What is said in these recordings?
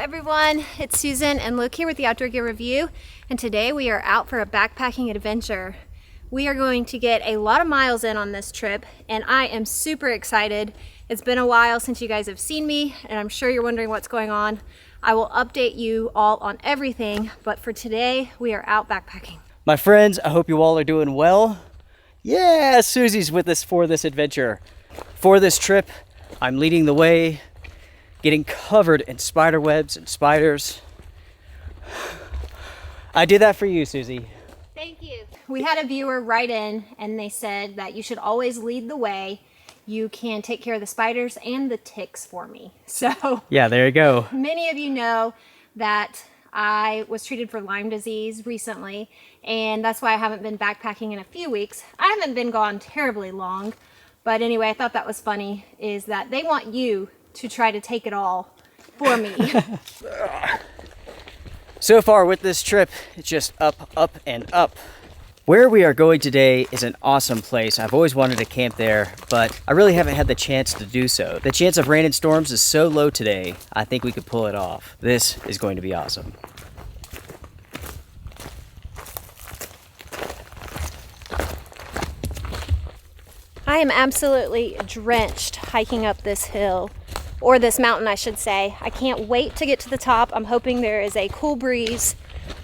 everyone, it's Susan and Luke here with the Outdoor Gear Review, and today we are out for a backpacking adventure. We are going to get a lot of miles in on this trip, and I am super excited. It's been a while since you guys have seen me, and I'm sure you're wondering what's going on. I will update you all on everything, but for today, we are out backpacking. My friends, I hope you all are doing well. Yeah, Susie's with us for this adventure. For this trip, I'm leading the way, getting covered in spider webs and spiders. I did that for you, Susie. Thank you. We had a viewer write in and they said that you should always lead the way. You can take care of the spiders and the ticks for me. So yeah, there you go. Many of you know that I was treated for Lyme disease recently, and that's why I haven't been backpacking in a few weeks. I haven't been gone terribly long, but anyway, I thought that was funny, is that they want you to try to take it all for me. So far with this trip, it's just up, up, and up. Where we are going today is an awesome place. I've always wanted to camp there, but I really haven't had the chance to do so. The chance of rain and storms is so low today, I think we could pull it off. This is going to be awesome. I am absolutely drenched hiking up this hill, or this mountain I should say. I can't wait to get to the top. I'm hoping there is a cool breeze,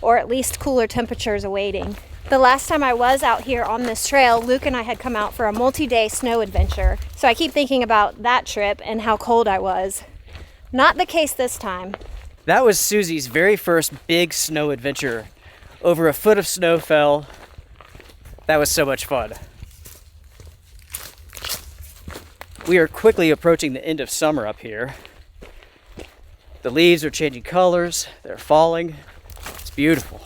or at least cooler temperatures awaiting. The last time I was out here on this trail, Luke and I had come out for a multi-day snow adventure. So I keep thinking about that trip and how cold I was. Not the case this time. That was Susie's very first big snow adventure. Over a foot of snow fell. That was so much fun. We are quickly approaching the end of summer up here. The leaves are changing colors, they're falling. It's beautiful.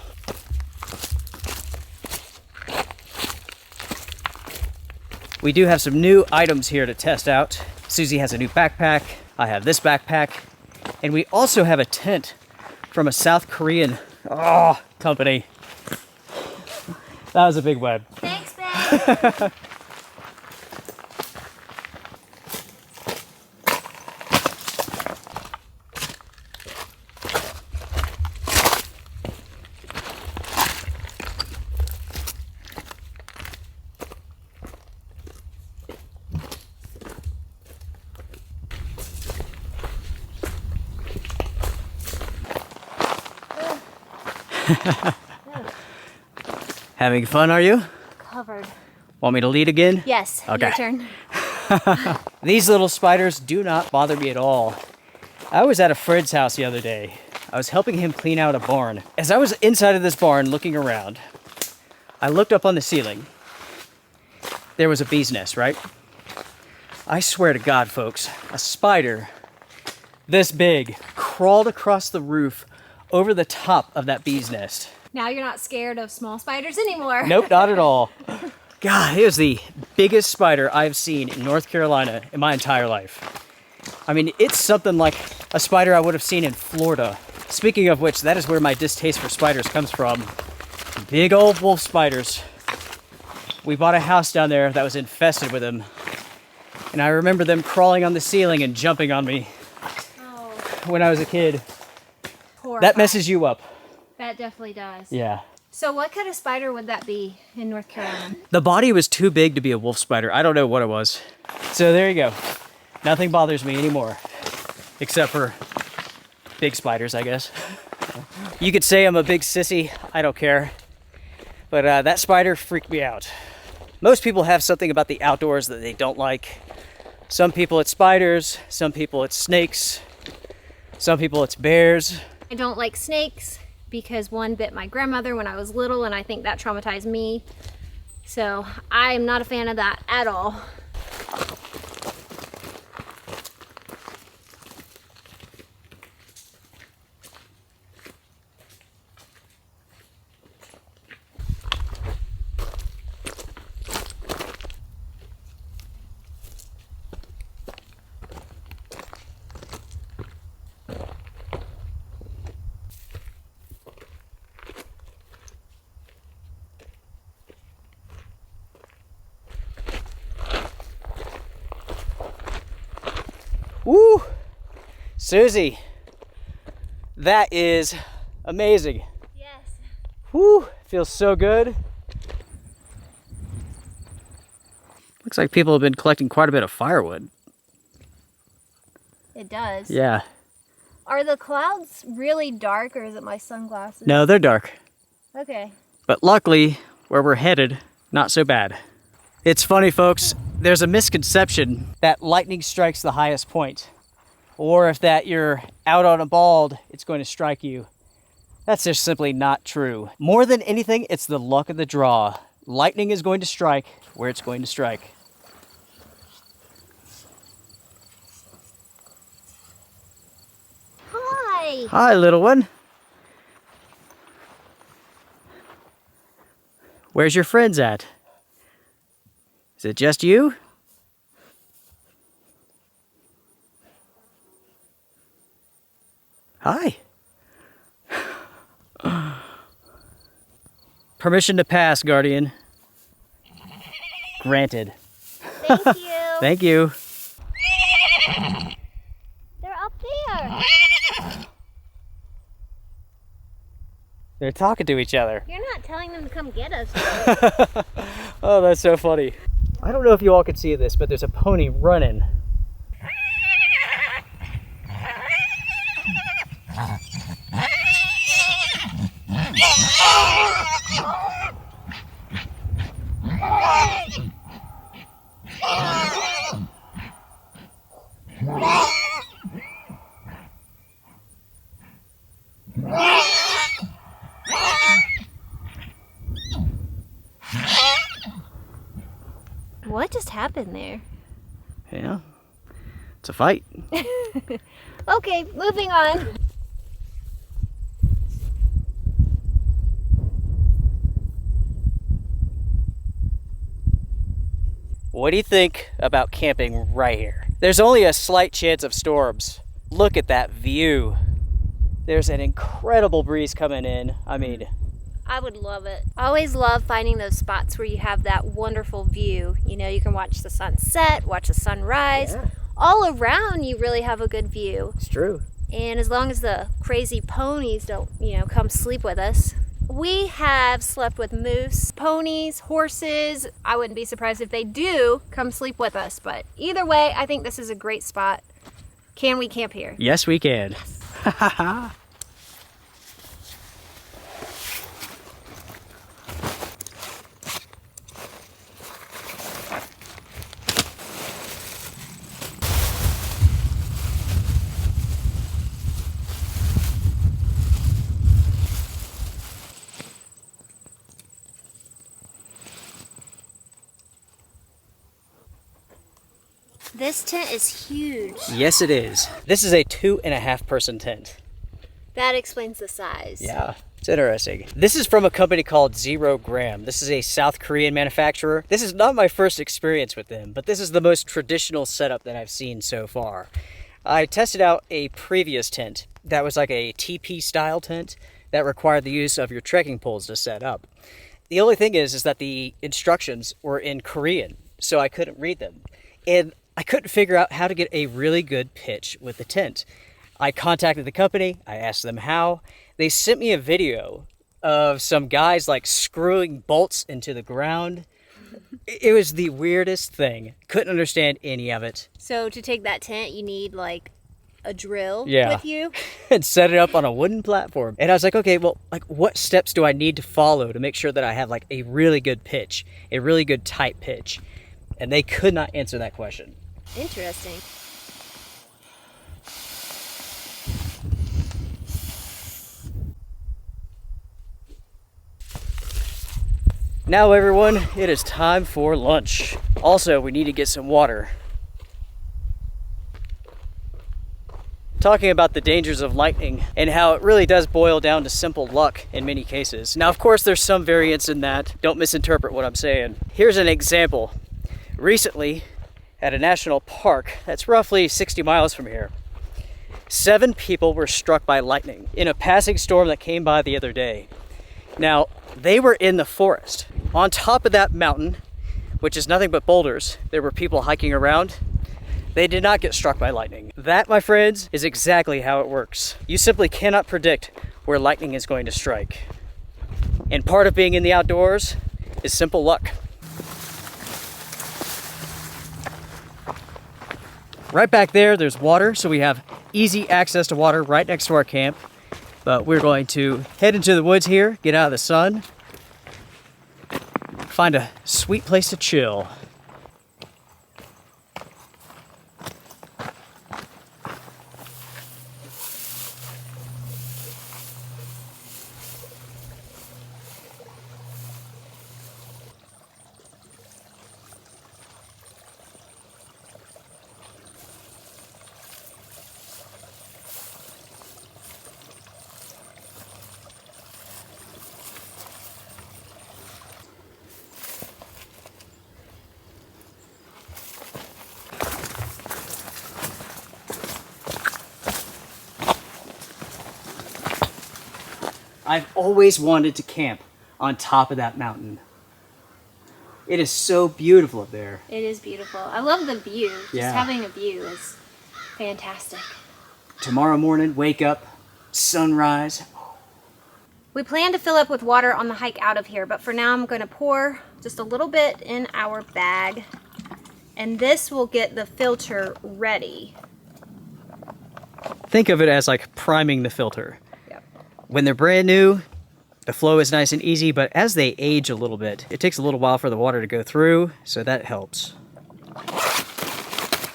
We do have some new items here to test out. Susie has a new backpack, I have this backpack, and we also have a tent from a South Korean company. That was a big web. Thanks, babe. Having fun, are you? Covered. Want me to lead again? Yes, okay. Your turn. These little spiders do not bother me at all. I was at a friend's house the other day. I was helping him clean out a barn. As I was inside of this barn looking around, I looked up on the ceiling. There was a bee's nest, right? I swear to God, folks, a spider this big crawled across the roof over the top of that bee's nest. Now you're not scared of small spiders anymore. Nope, not at all. God, it was the biggest spider I've seen in North Carolina in my entire life. I mean, it's something like a spider I would have seen in Florida. Speaking of which, that is where my distaste for spiders comes from. Big old wolf spiders. We bought a house down there that was infested with them. And I remember them crawling on the ceiling and jumping on me when I was a kid. That messes you up. That definitely does. Yeah. So what kind of spider would that be in North Carolina? The body was too big to be a wolf spider. I don't know what it was. So there you go. Nothing bothers me anymore. Except for big spiders, I guess. You could say I'm a big sissy. I don't care. But that spider freaked me out. Most people have something about the outdoors that they don't like. Some people it's spiders. Some people it's snakes. Some people it's bears. I don't like snakes because one bit my grandmother when I was little, and I think that traumatized me. So I am not a fan of that at all. Woo! Susie, That is amazing. Yes. Whew, feels so good. Looks like people have been collecting quite a bit of firewood. It does. Yeah. Are the clouds really dark or is it my sunglasses? No, they're dark. Okay. But luckily, where we're headed, not so bad. It's funny, folks. There's a misconception that lightning strikes the highest point, or if that you're out on a bald, it's going to strike you. That's just simply not true. More than anything, it's the luck of the draw. Lightning is going to strike where it's going to strike. Hi. Hi, little one. Where's your friends at? Is it just you? Hi. Permission to pass, Guardian. Granted. Thank you. Thank you. They're up there. They're talking to each other. You're not telling them to come get us. Oh, that's so funny. I don't know if you all can see this, but there's a pony running. What just happened there? Yeah, it's a fight. Okay, moving on. What do you think about camping right here? There's only a slight chance of storms. Look at that view. There's an incredible breeze coming in. I mean, I would love it. I always love finding those spots where you have that wonderful view. You know, you can watch the sunset, watch the sunrise. Yeah. All around you really have a good view. It's true. And as long as the crazy ponies don't, come sleep with us. We have slept with moose, ponies, horses. I wouldn't be surprised if they do come sleep with us. But either way, I think this is a great spot. Can we camp here? Yes, we can. This tent is huge. Yes, it is. This is a 2.5 person tent. That explains the size. Yeah, it's interesting. This is from a company called 0 Gram. This is a South Korean manufacturer. This is not my first experience with them, but this is the most traditional setup that I've seen so far. I tested out a previous tent that was like a TP style tent that required the use of your trekking poles to set up. The only thing is that the instructions were in Korean, so I couldn't read them. And I couldn't figure out how to get a really good pitch with the tent. I contacted the company, I asked them how. They sent me a video of some guys like screwing bolts into the ground. It was the weirdest thing. Couldn't understand any of it. So to take that tent, you need like a drill Yeah. with you? And set it up on a wooden platform. And I was like, okay, well, like what steps do I need to follow to make sure that I have like a really good pitch, a really good tight pitch? And they could not answer that question. Interesting. Now everyone, it is time for lunch. Also, we need to get some water. Talking about the dangers of lightning and how it really does boil down to simple luck in many cases. Now, of course, there's some variance in that. Don't misinterpret what I'm saying. Here's an example. Recently, at a national park that's roughly 60 miles from here, 7 people were struck by lightning in a passing storm that came by the other day. Now, they were in the forest. On top of that mountain, which is nothing but boulders, there were people hiking around. They did not get struck by lightning. That, my friends, is exactly how it works. You simply cannot predict where lightning is going to strike. And part of being in the outdoors is simple luck. Right back there, there's water, so we have easy access to water right next to our camp. But we're going to head into the woods here, get out of the sun, find a sweet place to chill. I've always wanted to camp on top of that mountain. It is so beautiful up there. It is beautiful. I love the view. Just Yeah. having a view is fantastic. Tomorrow morning, wake up, sunrise. We plan to fill up with water on the hike out of here, but for now I'm going to pour just a little bit in our bag, and this will get the filter ready. Think of it as like priming the filter. Yep. When they're brand new, the flow is nice and easy, but as they age a little bit, it takes a little while for the water to go through, so that helps.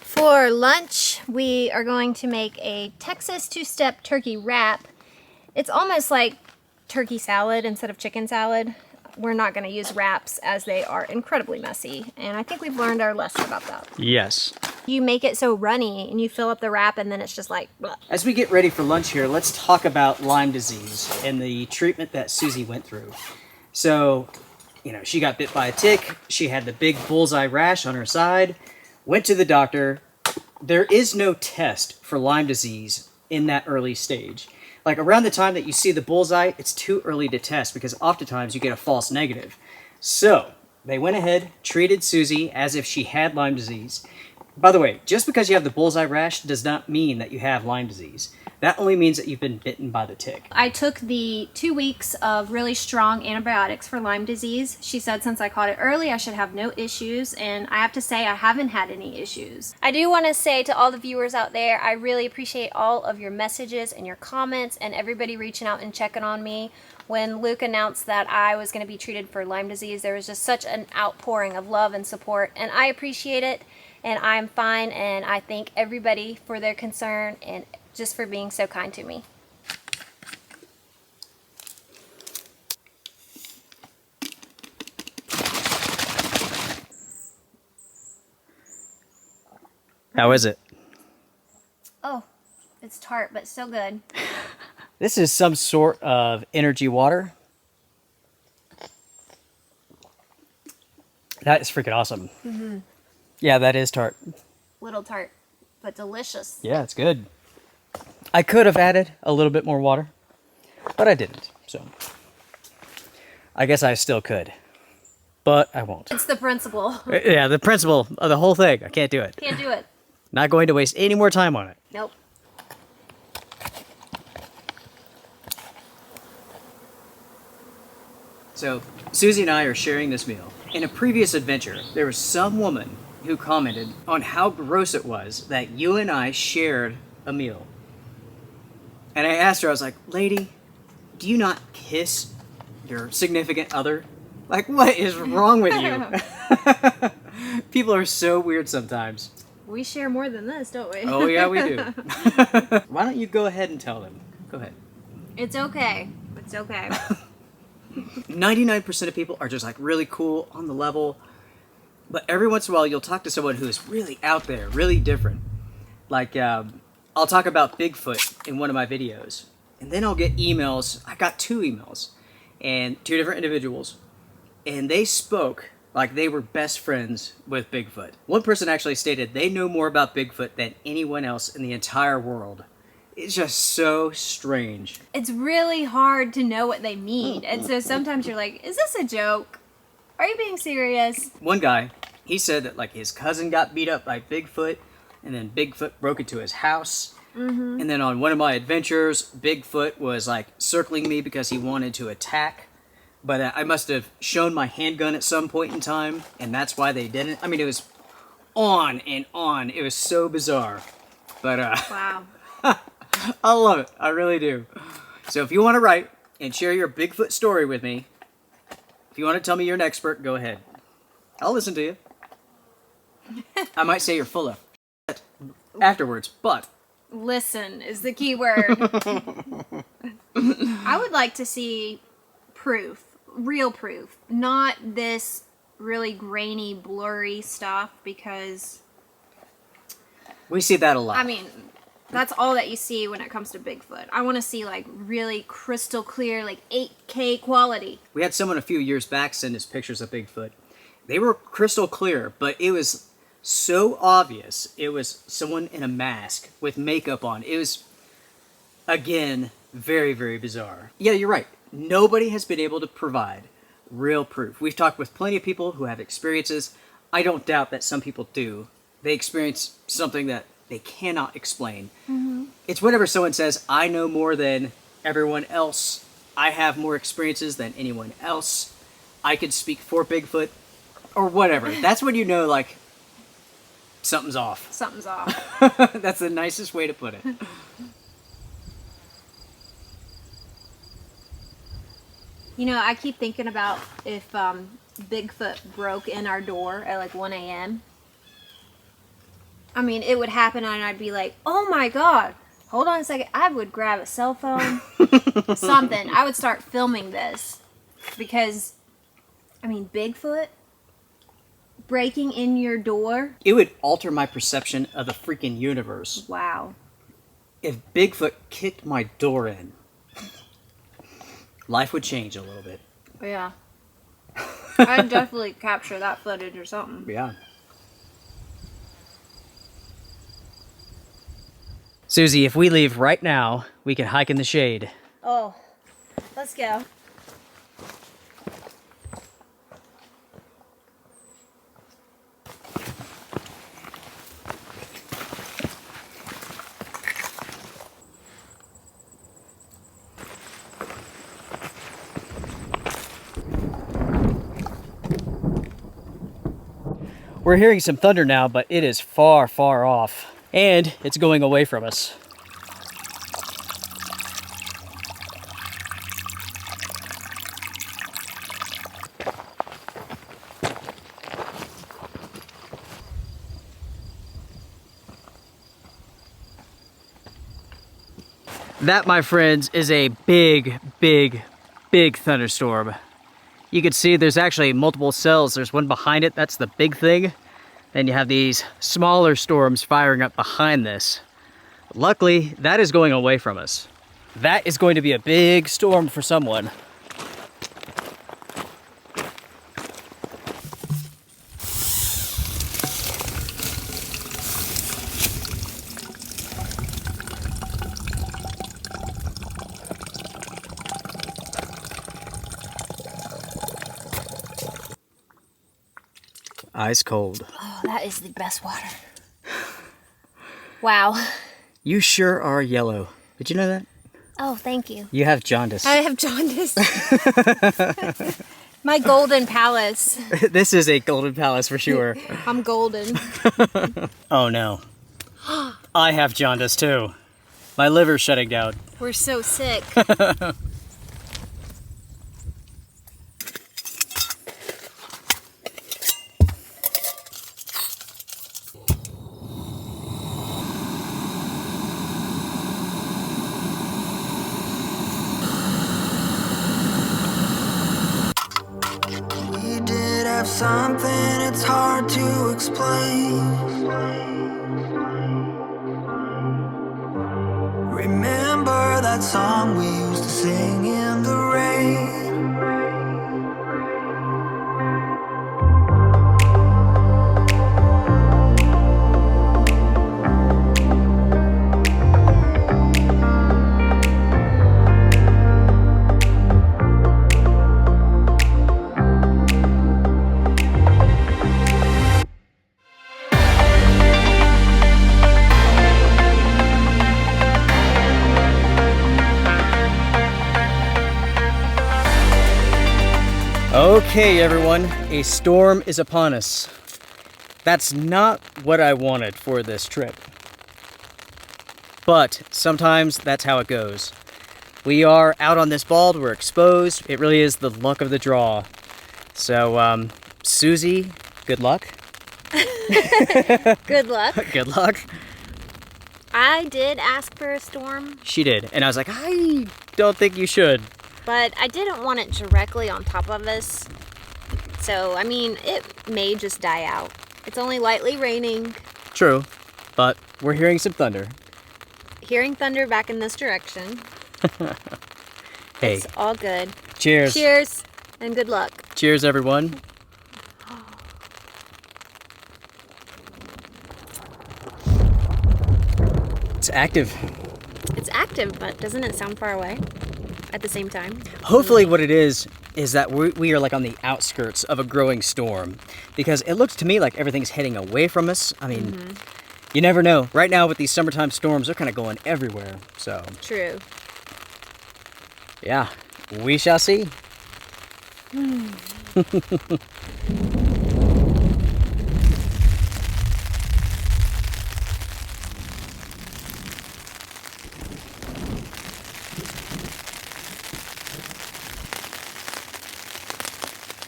For lunch, we are going to make a Texas two-step turkey wrap. It's almost like turkey salad instead of chicken salad. We're not going to use wraps as they are incredibly messy, and I think we've learned our lesson about that. Yes. You make it so runny, and you fill up the wrap, and then it's just like, bleh. As we get ready for lunch here, let's talk about Lyme disease and the treatment that Susie went through. So, she got bit by a tick. She had the big bullseye rash on her side. Went to the doctor. There is no test for Lyme disease in that early stage. Like around the time that you see the bullseye, it's too early to test because oftentimes you get a false negative. So they went ahead, treated Susie as if she had Lyme disease. By the way, just because you have the bullseye rash does not mean that you have Lyme disease. That only means that you've been bitten by the tick. I took the 2 weeks of really strong antibiotics for Lyme disease. She said since I caught it early, I should have no issues, and I have to say I haven't had any issues. I do want to say to all the viewers out there, I really appreciate all of your messages and your comments and everybody reaching out and checking on me. When Luke announced that I was going to be treated for Lyme disease, there was just such an outpouring of love and support, and I appreciate it, and I'm fine, and I thank everybody for their concern and just for being so kind to me. How is it? Oh, it's tart, but so good. This is some sort of energy water. That is freaking awesome. Mm-hmm. Yeah, that is tart. Little tart, but delicious. Yeah, it's good. I could have added a little bit more water, but I didn't. So I guess I still could, but I won't. It's the principle. Yeah, the principle of the whole thing. I can't do it. Can't do it. Not going to waste any more time on it. Nope. So Susie and I are sharing this meal. In a previous adventure, there was some woman who commented on how gross it was that you and I shared a meal. And I asked her, I was like, lady, do you not kiss your significant other? Like, what is wrong with you? People are so weird sometimes. We share more than this, don't we? Oh, yeah, we do. Why don't you go ahead and tell them? Go ahead. It's okay. It's okay. 99% of people are just like really cool on the level. But every once in a while, you'll talk to someone who is really out there, really different. Like, I'll talk about Bigfoot in one of my videos. And then I'll get emails. I got 2 emails. And 2 different individuals. And they spoke like they were best friends with Bigfoot. One person actually stated they know more about Bigfoot than anyone else in the entire world. It's just so strange. It's really hard to know what they mean. And so sometimes you're like, is this a joke? Are you being serious? One guy, he said that like his cousin got beat up by Bigfoot and then Bigfoot broke into his house. And then on one of my adventures, Bigfoot was like circling me because he wanted to attack. But I must have shown my handgun at some point in time, and that's why they didn't. I mean, it was on and on. It was so bizarre. But Wow. I love it. I really do. So if you want to write and share your Bigfoot story with me, if you want to tell me you're an expert, go ahead. I'll listen to you. I might say you're full of shit afterwards, but... Listen is the key word. I would like to see proof, real proof, not this really grainy, blurry stuff, because we see that a lot. I mean, that's all that you see when it comes to Bigfoot. I want to see like really crystal clear, like 8K quality. We had someone a few years back send us pictures of Bigfoot. They were crystal clear, but it was so obvious. It was someone in a mask with makeup on. It was, again, very, very bizarre. Yeah, you're right. Nobody has been able to provide real proof. We've talked with plenty of people who have experiences. I don't doubt that some people do. They experience something that they cannot explain. It's whenever someone says, I know more than everyone else. I have more experiences than anyone else. I could speak for Bigfoot, or whatever. That's when you know, like, something's off. Something's off. That's the nicest way to put it. You know, I keep thinking about if Bigfoot broke in our door at like 1 a.m. I mean, it would happen and I'd be like, oh my God, hold on a second. I would grab a cell phone, something. I would start filming this because, I mean, Bigfoot breaking in your door. It would alter my perception of the freaking universe. Wow. If Bigfoot kicked my door in, life would change a little bit. Yeah. I'd definitely capture that footage or something. Yeah. Susie, if we leave right now, we can hike in the shade. Oh, let's go. We're hearing some thunder now, but it is far, far off. And it's going away from us. That, my friends, is a big, big, big thunderstorm. You can see there's actually multiple cells. There's one behind it, that's the big thing. Then you have these smaller storms firing up behind this. Luckily, that is going away from us. That is going to be a big storm for someone. Ice cold. Oh, that is the best water. Wow. You sure are yellow. Did you know that? Oh, thank you. You have jaundice. I have jaundice. My golden palace. This is a golden palace for sure. I'm golden. Oh no. I have jaundice too. My liver's shutting down. We're so sick. Something it's hard to explain. Remember that song we used to sing in the rain? Okay, everyone, a storm is upon us. That's not what I wanted for this trip. But sometimes that's how it goes. We are out on this bald, we're exposed. It really is the luck of the draw. So, Susie, good luck. Good luck. Good luck. I did ask for a storm, She did, and I was like, I don't think you should. but I didn't want it directly on top of us. So, I mean, it may just die out. It's only lightly raining. True, but we're hearing some thunder. Hearing thunder back in this direction. Hey, It's all good. cheers. Cheers and good luck. Cheers, everyone. It's active. It's active, but doesn't it sound far away at the same time? Hopefully what it is that we are like on the outskirts of a growing storm, because it looks to me like everything's heading away from us. I mean, you never know. Right now with these summertime storms, they're kind of going everywhere. So, True. yeah, we shall see.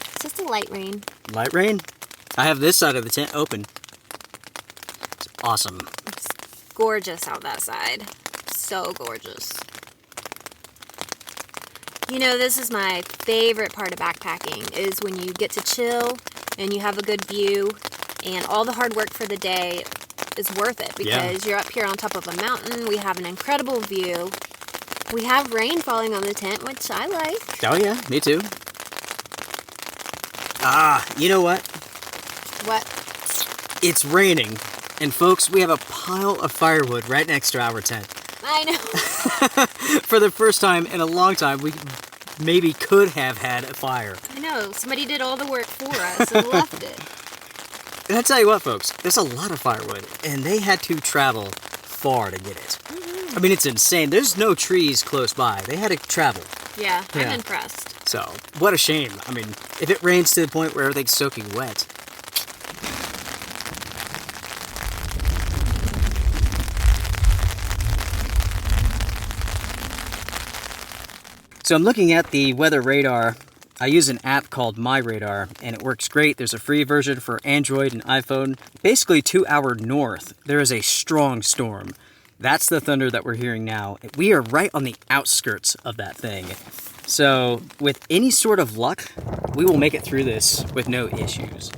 It's just a light rain. Light rain? I have this side of the tent open. It's awesome. It's gorgeous out that side. So gorgeous. You know, this is my favorite part of backpacking, is when you get to chill and you have a good view and all the hard work for the day is worth it because you're up here on top of a mountain. We have an incredible view. We have rain falling on the tent, which I like. Oh yeah, me too. Ah, you know what? What? It's raining. And folks, we have a pile of firewood right next to our tent. I know. For the first time in a long time, we maybe could have had a fire. I know. Somebody did all the work for us and left it. And I tell you what, folks, there's a lot of firewood, and they had to travel far to get it. I mean, it's insane. There's no trees close by. They had to travel. Yeah, I'm Yeah. impressed. So, what a shame. I mean, if it rains to the point where everything's soaking wet. So I'm looking at the weather radar. I use an app called My Radar, and it works great. There's a free version for Android and iPhone. Basically 2 hours north, there is a strong storm. That's the thunder that we're hearing now. We are right on the outskirts of that thing. So with any sort of luck, we will make it through this with no issues.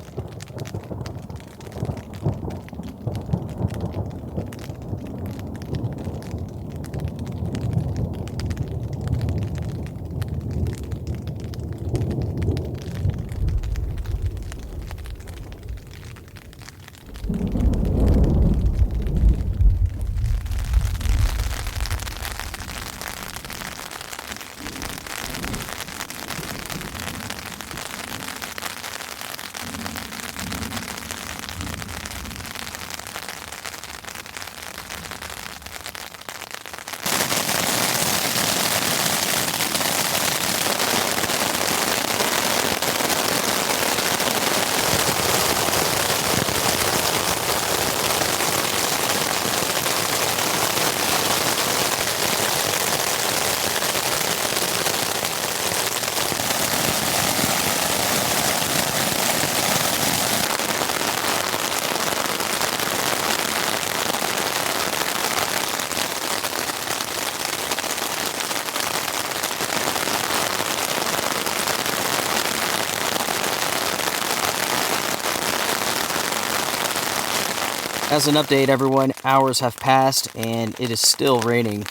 As an update, everyone, hours have passed and it is still raining.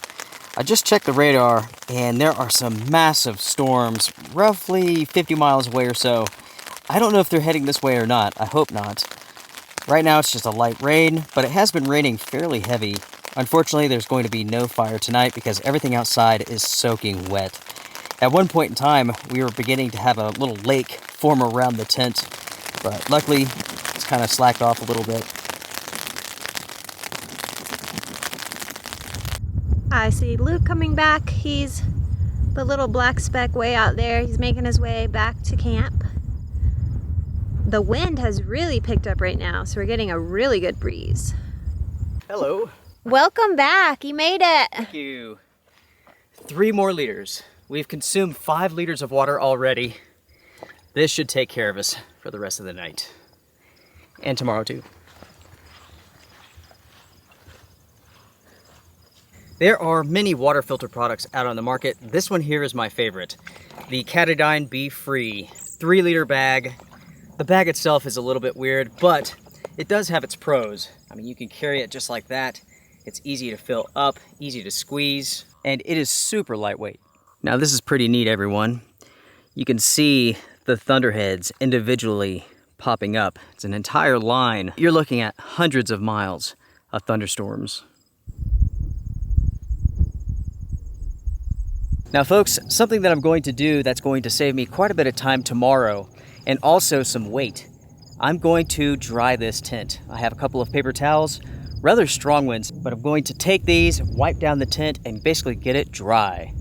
I just checked the radar and there are some massive storms roughly 50 miles away or so. I don't know if they're heading this way or not. I hope not. Right now it's just a light rain, but it has been raining fairly heavy. Unfortunately, there's going to be no fire tonight because everything outside is soaking wet. At one point in time, we were beginning to have a little lake form around the tent, but luckily it's kind of slacked off a little bit. I see Luke coming back. He's the little black speck way out there. He's making his way back to camp. The wind has really picked up right now, so we're getting a really good breeze. Hello. Welcome back. You made it. Thank you. 3 more liters. We've consumed 5 liters of water already. This should take care of us for the rest of the night. And tomorrow too. There are many water filter products out on the market. This one here is my favorite. The Katadyn Be Free 3-liter bag. The bag itself is a little bit weird, but it does have its pros. I mean, you can carry it just like that. It's easy to fill up, easy to squeeze, and it is super lightweight. Now this is pretty neat, everyone. You can see the thunderheads individually popping up. It's an entire line. You're looking at hundreds of miles of thunderstorms. Now folks, something that I'm going to do that's going to save me quite a bit of time tomorrow, and also some weight. I'm going to dry this tent. I have a couple of paper towels, rather strong ones, but I'm going to take these, wipe down the tent, and basically get it dry.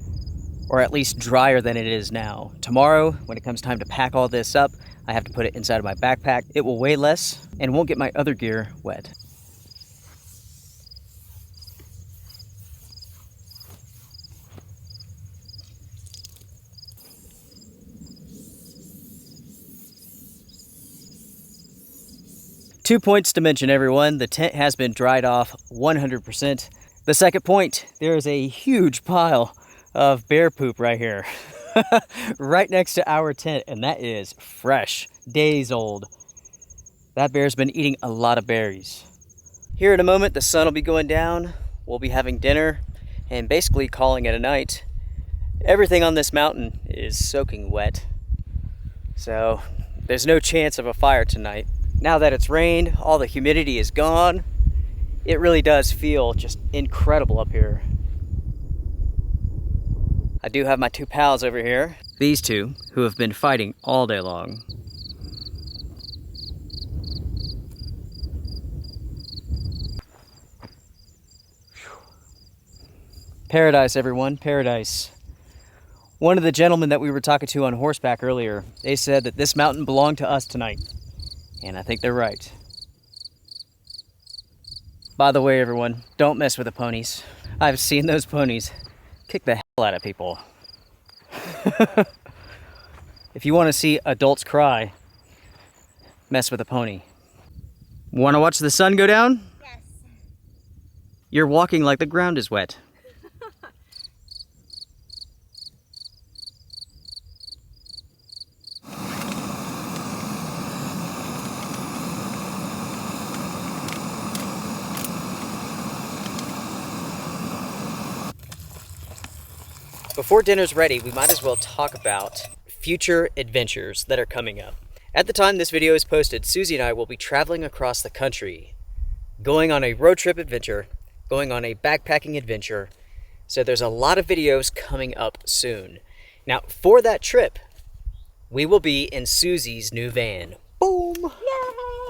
Or at least drier than it is now. Tomorrow, when it comes time to pack all this up, I have to put it inside of my backpack. It will weigh less and won't get my other gear wet. Two points to mention, everyone. The tent has been dried off 100%. The second point, there is a huge pile of bear poop right here. Right next to our tent, and that is fresh, days old. That bear's been eating a lot of berries. Here in a moment, the sun will be going down. We'll be having dinner and basically calling it a night. Everything on this mountain is soaking wet, so there's no chance of a fire tonight. Now that it's rained, all the humidity is gone. It really does feel just incredible up here. I do have my 2 pals over here. These 2 who have been fighting all day long. Paradise, everyone, paradise. One of the gentlemen that we were talking to on horseback earlier, they said that this mountain belonged to us tonight. And I think they're right. By the way, everyone, don't mess with the ponies. I've seen those ponies kick the hell out of people. If you want to see adults cry, mess with a pony. Want to watch the sun go down? Yes. You're walking like the ground is wet. Before dinner's ready, we might as well talk about future adventures that are coming up. At the time this video is posted, Susie and I will be traveling across the country, going on a road trip adventure, going on a backpacking adventure. So there's a lot of videos coming up soon. Now, for that trip, we will be in Susie's new van. Boom! Yay!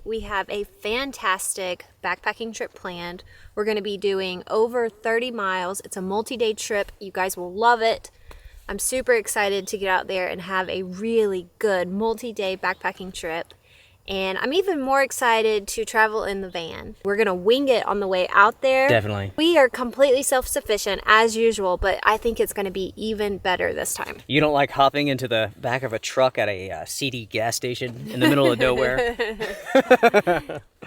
We have a fantastic backpacking trip planned. We're going to be doing over 30 miles. It's a multi-day trip. You guys will love it. I'm super excited to get out there and have a really good multi-day backpacking trip. And I'm even more excited to travel in the van. We're gonna wing it on the way out there. Definitely. We are completely self-sufficient as usual, but I think it's gonna be even better this time. You don't like hopping into the back of a truck at a seedy gas station in the middle of nowhere?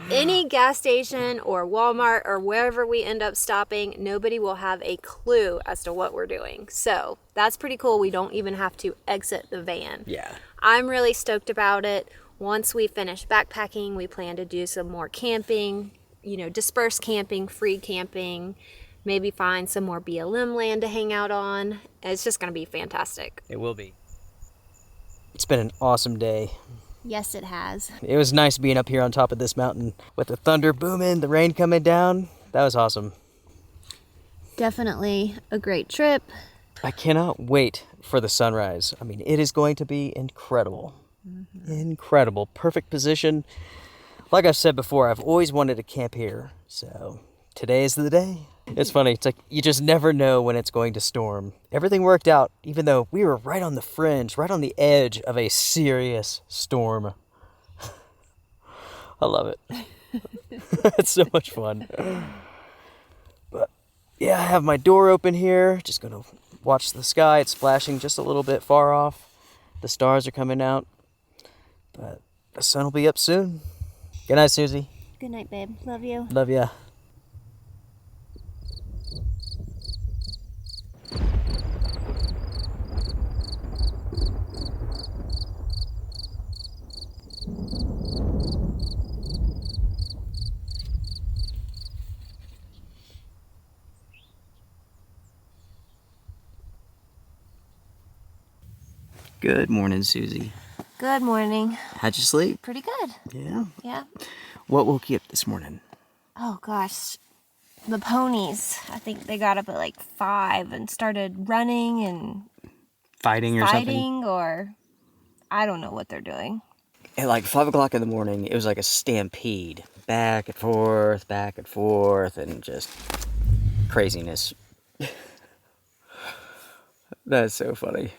Any gas station or Walmart or wherever we end up stopping, nobody will have a clue as to what we're doing. So that's pretty cool. We don't even have to exit the van. Yeah. I'm really stoked about it. Once we finish backpacking, we plan to do some more camping, you know, dispersed camping, free camping, maybe find some more BLM land to hang out on. It's just going to be fantastic. It will be. It's been an awesome day. Yes, it has. It was nice being up here on top of this mountain with the thunder booming, the rain coming down. That was awesome. Definitely a great trip. I cannot wait for the sunrise. I mean, it is going to be incredible. Mm-hmm. Incredible. Perfect position. Like I've said before, I've always wanted to camp here. So today is the day. It's funny. It's like you just never know when it's going to storm. Everything worked out, even though we were right on the fringe, right on the edge of a serious storm. I love it. It's so much fun. But yeah, I have my door open here. Just gonna watch the sky. It's splashing just a little bit far off. The stars are coming out. But the sun will be up soon. Good night, Susie. Good night, babe. Love you. Love ya. Good morning, Susie. Good morning. How'd you sleep? Pretty good. Yeah. Yeah. What woke you up this morning? Oh gosh. The ponies. I think they got up at like 5 and started running and Fighting or something? fighting, or I don't know what they're doing. At like 5 o'clock in the morning, it was like a stampede. Back and forth, and just craziness. That's so funny.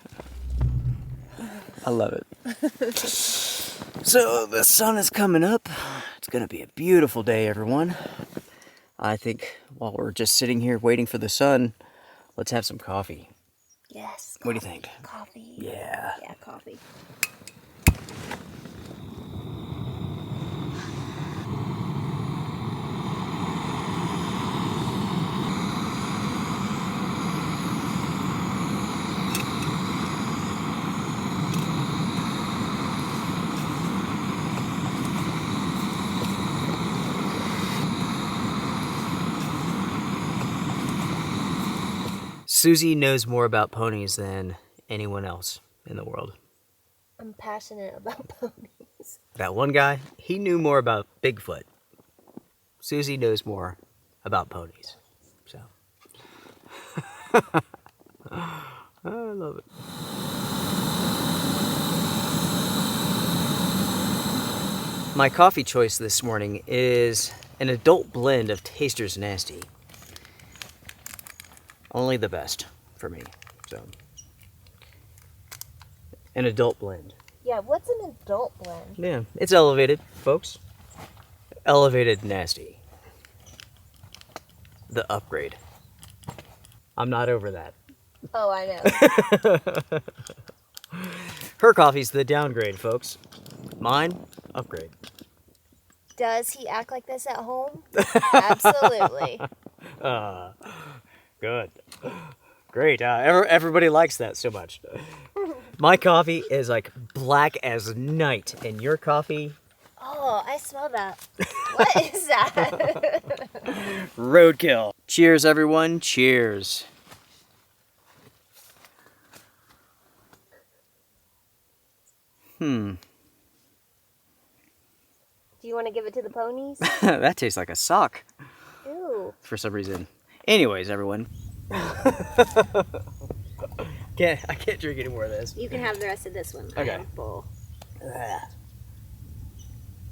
I love it. So the sun is coming up. It's gonna be a beautiful day, everyone. I think while we're just sitting here waiting for the sun, let's have some coffee. Yes. What do you think? Coffee. Yeah. Yeah, coffee. Susie knows more about ponies than anyone else in the world. I'm passionate about ponies. That one guy, he knew more about Bigfoot. Susie knows more about ponies. So, I love it. My coffee choice this morning is an adult blend of Taster's Nasty. Only the best for me. So, an adult blend. Yeah, what's an adult blend? Yeah, it's elevated, folks. Elevated Nasty. The upgrade. I'm not over that. Oh, I know. Her coffee's the downgrade, folks. Mine, upgrade. Does he act like this at home? Absolutely. Good. Great. Everybody likes that so much. My coffee is like black as night, and your coffee? Oh, I smell that. What is that? Roadkill. Cheers, everyone. Cheers. Do you want to give it to the ponies? That tastes like a sock Ew. for some reason. Anyways, everyone. I can't drink any more of this. You can have the rest of this one. Okay. I am full. That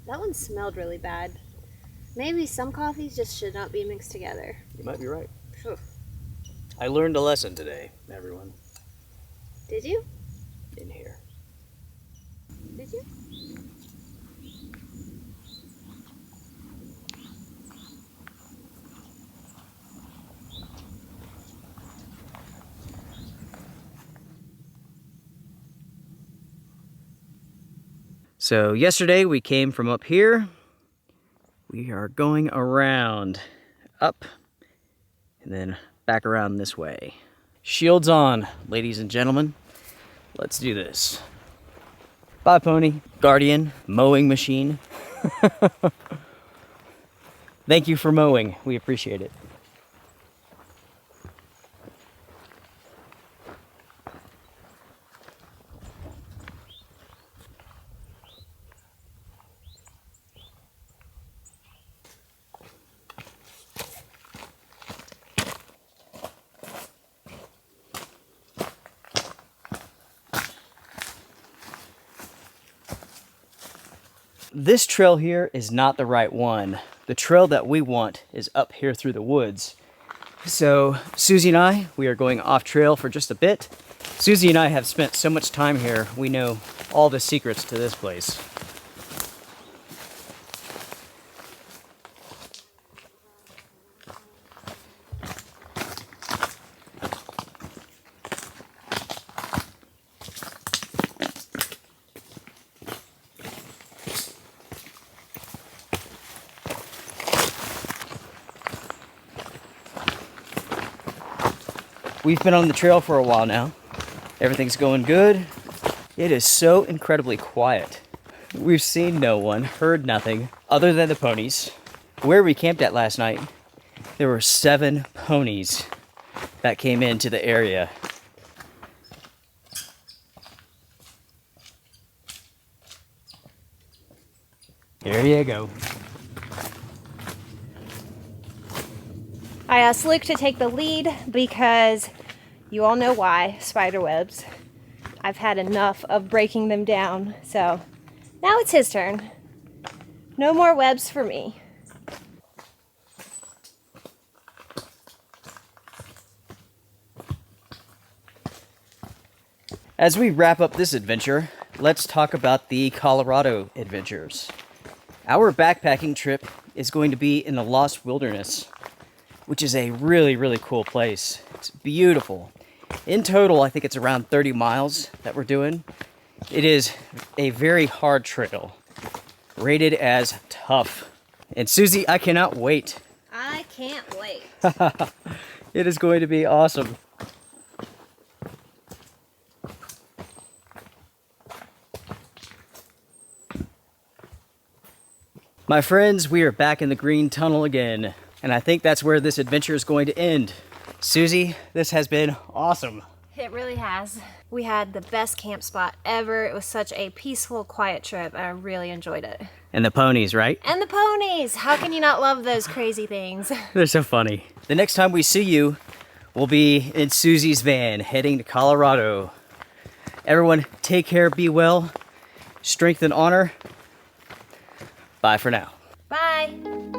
one smelled really bad. Maybe some coffees just should not be mixed together. You might be right. Phew. I learned a lesson today, everyone. Did you? In here. Did you? So yesterday we came from up here. We are going around, up, and then back around this way. Shields on, ladies and gentlemen. Let's do this. Bye, pony. Guardian, mowing machine. Thank you for mowing. We appreciate it. This trail here is not the right one. The trail that we want is up here through the woods. So Susie and I, we are going off trail for just a bit. Susie and I have spent so much time here, we know all the secrets to this place. We've been on the trail for a while now. Everything's going good. It is so incredibly quiet. We've seen no one, heard nothing, other than the ponies. Where we camped at last night, there were 7 ponies that came into the area. Here you go. I asked Luke to take the lead because you all know why, spider webs. I've had enough of breaking them down, so now it's his turn. No more webs for me. As we wrap up this adventure, let's talk about the Colorado adventures. Our backpacking trip is going to be in the Lost Wilderness, which is a really, really cool place. It's beautiful. In total, I think it's around 30 miles that we're doing. It is a very hard trail, rated as tough. And Susie, I cannot wait. I can't wait. It is going to be awesome. My friends, we are back in the green tunnel again, and I think that's where this adventure is going to end. Susie, this has been awesome. It really has. We had the best camp spot ever. It was such a peaceful, quiet trip. I really enjoyed it. And the ponies, right? And the ponies! How can you not love those crazy things? They're so funny. The next time we see you, we'll be in Susie's van heading to Colorado. Everyone, take care, be well, strength and honor. Bye for now. Bye!